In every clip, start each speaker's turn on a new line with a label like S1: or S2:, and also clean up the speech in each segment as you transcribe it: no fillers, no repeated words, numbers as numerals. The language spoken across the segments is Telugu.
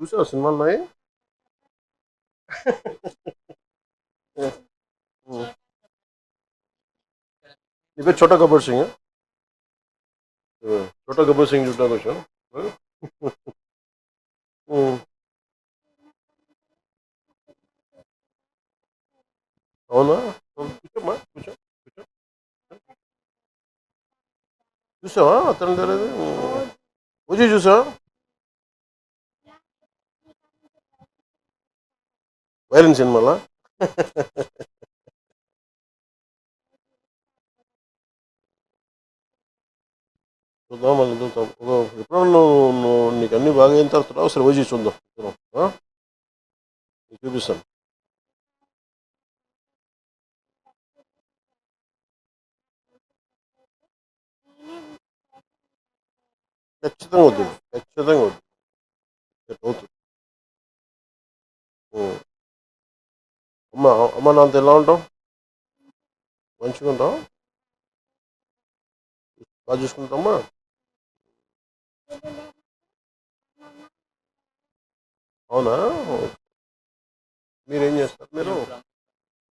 S1: చూసావా సినిమాలున్నాయి? నీ పేరు చోటా గబ్బర్ సింగ్? చోటా గబ్బర్ సింగ్ చూడడానికి వచ్చాను. అవునా? కూర్చోమ్మా, కూర్చో కూర్చో. చూసావా అతను తెలియదు? పూజ చూసావా? వైరన్ సినిమాలా? చూద్దాం, మళ్ళీ చూద్దాం. ఎప్పుడన్నా నువ్వు నీకు అన్ని బాగా అయిన తర్వాత ఒకసారి ఓజీ చూద్దాం. నీకు చూపిస్తాను. ఖచ్చితంగా వద్దు, ఖచ్చితంగా వద్దు. అవుతుంది. అమ్మ అమ్మ నాన్నతో ఎలా ఉంటావు? మంచిగా ఉంటావు? బాగా చూసుకుంటామా? అవునా? మీరేం చేస్తారు? మీరు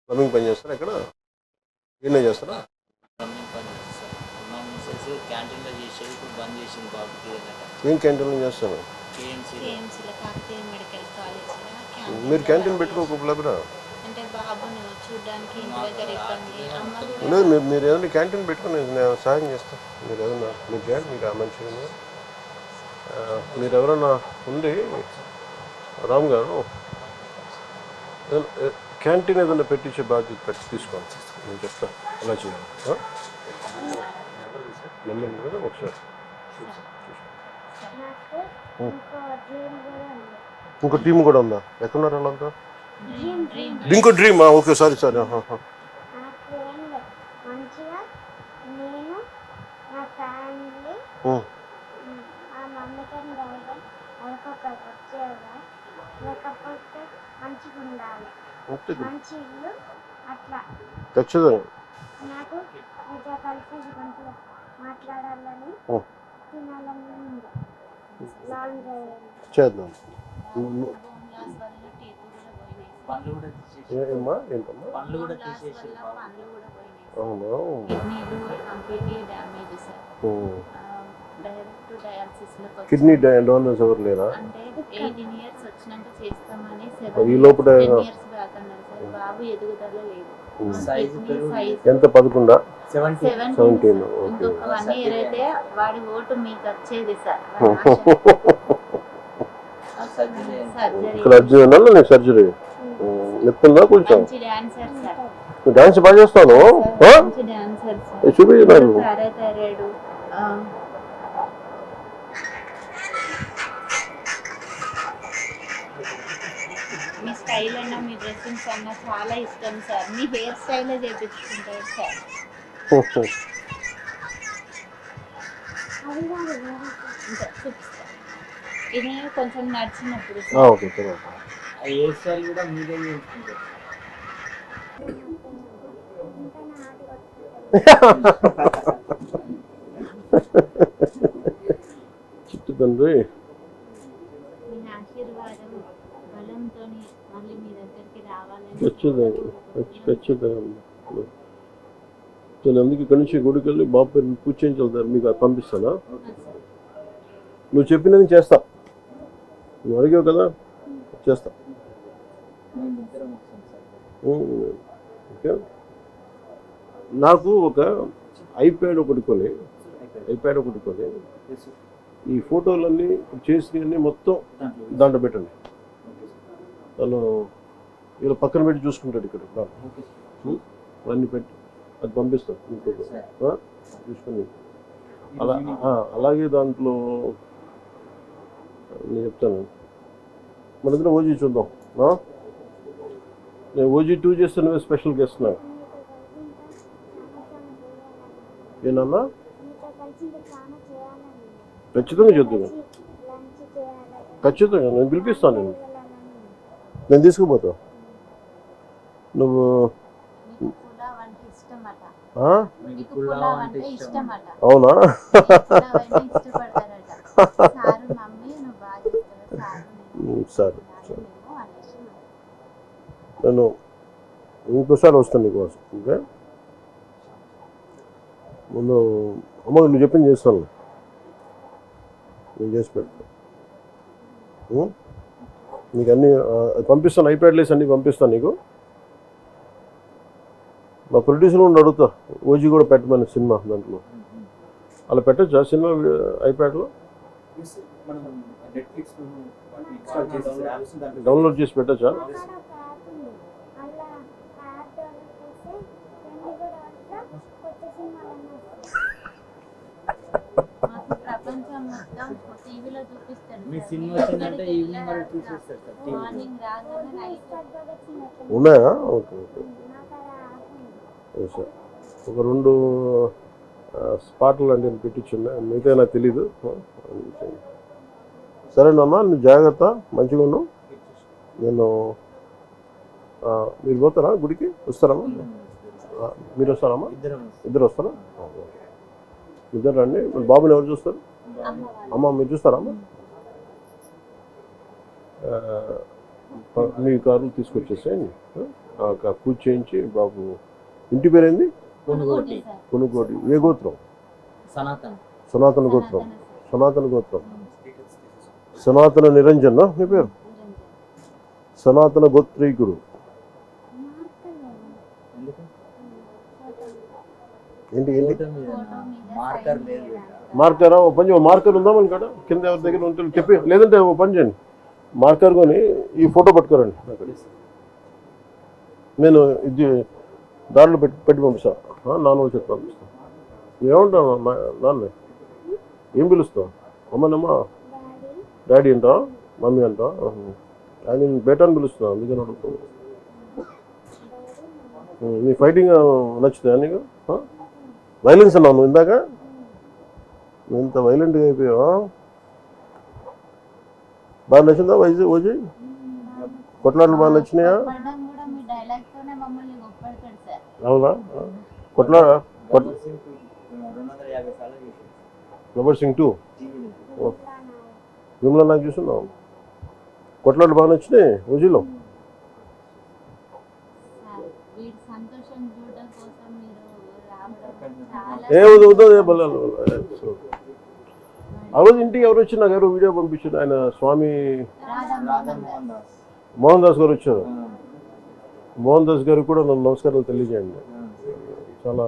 S1: ప్లంబింగ్ పని చేస్తారా? ఎక్కడ ఏం చేస్తారా? ఏం క్యాంటీన్లో చేస్తాను? మీరు క్యాంటీన్ పెట్టుకోకపోలేదురా? లేదు, మీరు ఏదైనా క్యాంటీన్ పెట్టుకుని నేను సాయం చేస్తాను. మీరు ఏదైనా మీరు చేయండి, మీకు మంచిగా మీరు ఎవరైనా ఉండి రామ్ గారు క్యాంటీన్ ఏదైనా పెట్టించే బాధ్యత తీసుకోండి. నేను చెప్తాను ఎలా చేయాలి. నెంబర్ కదా ఒకసారి. ఇంకో టీం కూడా ఉందా? ఎక్కడున్నారు వాళ్ళంతా? ఇంకో డ్రీమ్. Okay, sorry. ఖచ్చితంగా చేద్దాం. ఏమ్మా ఏంటమ్మా? అవునా? కిడ్నీ డోనర్స్ ఎవరు లేరా? ఈ లోపల ఎంత? 11? 17. ఇక్కడ అర్జున్ నేను సర్జరీ చెప్తుందా? కొంచెం డాన్స్ బాగా చేస్తాను. చూపించారు
S2: మీ స్టైల్ అన్నా మీ డ్రెస్సింగ్స్ అన్నా చాలా ఇష్టం సార్. మీ హెయిర్ స్టైల్ చేపించుకుంటారు సార్. ఇది కొంచెం నడిచినప్పుడు
S3: హెయిర్ స్టైల్ కూడా మీరే చేసుకుంటారు.
S1: చిట్టు తండ్రి
S2: మీ ఆశీర్వాదం బలంతో మళ్ళీ మీ దగ్గరికి రావాలని
S1: ఖచ్చితంగా. నేను అందుకు ఇక్కడి నుంచి గుడికి వెళ్ళి బాబు పేరు పూజ చేయించాలి. మీకు పంపిస్తానా? నువ్వు చెప్పినది చేస్తా. నువ్వు అడిగావు కదా, చేస్తా. ఓకే. నాకు ఒక ఐప్యాడ్ ఒకటి కొని ఈ ఫోటోలన్నీ చేసినవన్నీ మొత్తం దాంట్లో పెట్టండి. తను ఇలా పక్కన పెట్టి చూసుకుంటాడు. ఇక్కడ అన్నీ పెట్టి అది పంపిస్తాను. చూసుకొని అలాగే దాంట్లో నేను చెప్తాను. మన దగ్గర ఓజీ చూద్దాం. నేను ఓజీ 2 చేస్తే నువ్వే స్పెషల్ గెస్ట్. నాకు ఏనన్నా ఖచ్చితంగా చూద్దాం. ఖచ్చితంగా నేను పిలిపిస్తాను. నేను తీసుకుపోతా. నువ్వు అవునా? సరే సరే నేను ఇంకోసారి వస్తాను నీకోసం ఓకే ముందు అమ్మ నువ్వు చెప్పింది చేస్తాను నేను చేసి పెడతాను నీకు అన్నీ పంపిస్తాను ఐప్యాడ్ లేసి అన్నీ పంపిస్తాను నీకు మా ప్రొడ్యూసర్ ఉండి అడుగుతా ఓజీ కూడా పెట్టమని సినిమా దాంట్లో అలా పెట్టచ్చా సినిమా ఐప్యాడ్లో డౌన్లోడ్ చేసి పెట్టచ్చా
S2: ప్రపంచం మొత్తం టీవీలో చూపిస్తాడు
S3: మీ సినిమా వచ్చిందంటే ఈవినింగ్ వరకు చూసేస్తారు సార్ టీవీ
S2: మార్నింగ్ రాగానే నైట్
S1: ఉన్నాయా ఓకే ఓకే సార్ ఒక 2 స్పాట్లు అంటే నేను పెట్టించున్నా మిగతా నాకు తెలీదు సరేనమ్మా నువ్వు జాగ్రత్త మంచిగా ఉన్నావు నేను మీరు పోతారా గుడికి వస్తారమ్మా మీరు వస్తారమ్మా ఇద్దరు వస్తారా ఇద్దరు రండి బాబుని ఎవరు చూస్తారు అమ్మ మీరు చూస్తారమ్మా మీ కారు తీసుకొచ్చేసేయండి పూజ చేయించి బాబు ఇంటి పేరేంది కొనుగోటి ఏ గోత్రం సనాతన గోత్రం సనాతన నిరంజన్ మీ పేరు సనాతన గోత్రీకుడు ఏంటి మార్కరా ఓ పని మార్కర్ ఉందా మన కాడ కింద ఎవరి దగ్గర ఉంటుంది చెప్పి లేదంటే ఓ పని చేయండి మార్కర్ కొని ఈ ఫోటో పట్టుకోరండి అక్కడ నేను ఇది దారిలో పెట్టి పంపిస్తాను నాన్న వాళ్ళు చెప్పి పంపిస్తాను ఏమంటావు నాన్న ఏం పిలుస్తావు అమ్మనమ్మా డాడీ అంటావా మమ్మీ అంటావా ఆయన బేటాన్ని పిలుస్తున్నావు అందుకని అడుగుతావు నీ ఫైటింగ్ నచ్చుతాయా నీకు వైలెన్స్ అన్నావు నువ్వు ఇందాక నువ్వు ఇంత వైలెంట్గా అయిపోయావా బాగా నచ్చిందా ఓజీ కొట్లాటలు బాగా నచ్చినాయా అవునా గబ్బర్ సింగ్ 2 విమలా నాకు చూస్తున్నావు కొట్లాటలు బాగా నచ్చినాయి ఓజీలో ఏ ఆ రోజు ఇంటికి ఎవరు వచ్చి నాకు ఎవరు వీడియో పంపించారు ఆయన స్వామి మోహన్ దాస్ గారు వచ్చారు మోహన్ దాస్ గారికి కూడా నన్ను నమస్కారాలు తెలియజేయండి చాలా